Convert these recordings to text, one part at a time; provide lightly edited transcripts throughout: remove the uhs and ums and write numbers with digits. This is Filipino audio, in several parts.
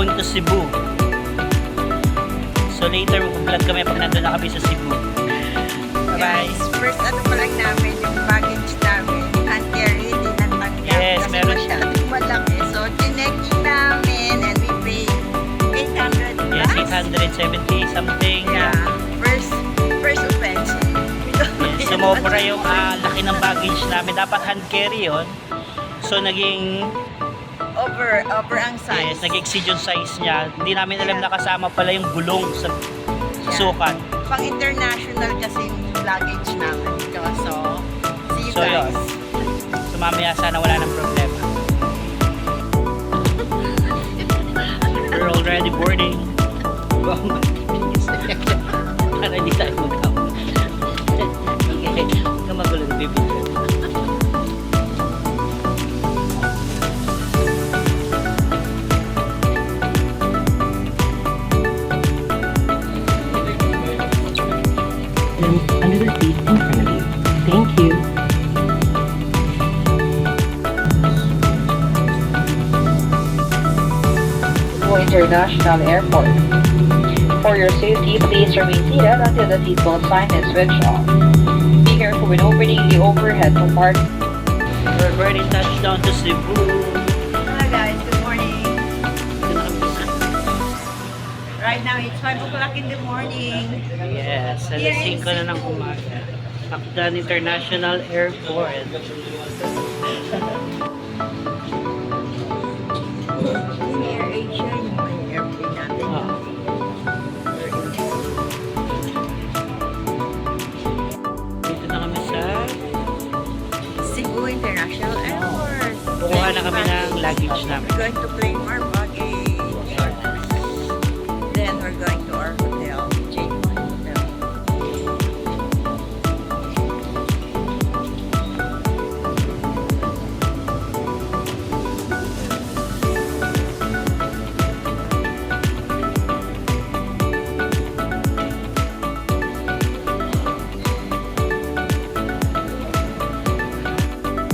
going to Cebu. So later mag-vlog kami pag nandun na kami sa Cebu. Bye-bye. Guys, first ano pa lang namin yung baggage namin. Hand-carry, di natanggap. Yes, kasi meron. masyadong malaki. So, chinecking namin and we paid 800 plus. Yes, 870 something. Yeah, first offense. Yes, sumobra yung laki ng baggage namin. Dapat hand carry yun. So naging Over ang size. yes, nag-exceed yung size niya. Hindi namin alam na kasama pala yung gulong sa sukat. Pang international kasi yung luggage namin. So, see you So yun. guys. So mamaya sana wala ng problema. We're already boarding. Para hindi tayo mag-out. Okay, huwag ka magulo ng bibigyan. Under the seat in front of you. Thank you. International Airport. For your safety, please remain seated until the seatbelt sign is switched off. Be careful when opening the overhead compartment. We're already touched down to Cebu. Hi guys, good morning. Ito na kami sa Right now, it's 5 o'clock in the morning. yes, alas 5 na ng umaga. Akdan International Airport. Yung Air Asia, yung may airplane natin. Ah. Dito na kami sa Cebu International Airport. kukuha na kami ng luggage namin. We're going to claim our baggage. Then we're going to our hotel, J1 Hotel.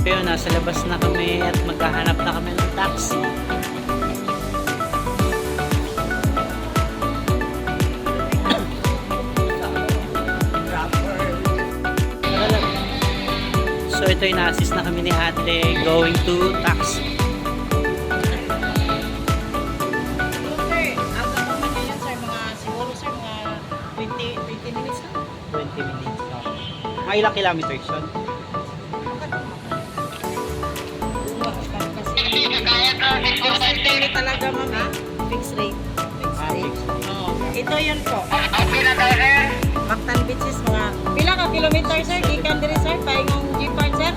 Ngayon, nasa labas na kami at maghahanap na kami ng taxi. So ito yung na-assist na kami ni ate going to taxi. Sir, ang gagawin niya yan, sir, siguro, sir, mga 20 minutes na. 20 minutes. Mga ilang kilometers yun? Kasi talaga, mami. Fixed rate. Ah, fixed. Oo. Ito yun po. Mactan Beach is mga... Pila ka kilometer, sir? Ikan diri, sir? Paingong G-Park, sir?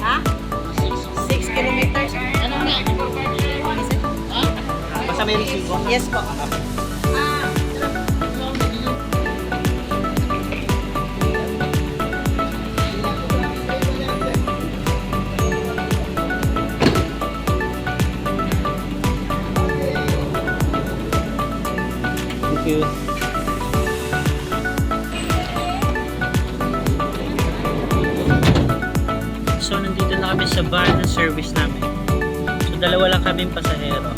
Ha? 6 kilometers. Ano na? Basta may resibo. Yes po. Thank you. So nandito na kami sa van na service namin. So dalawa lang kaming pasahero.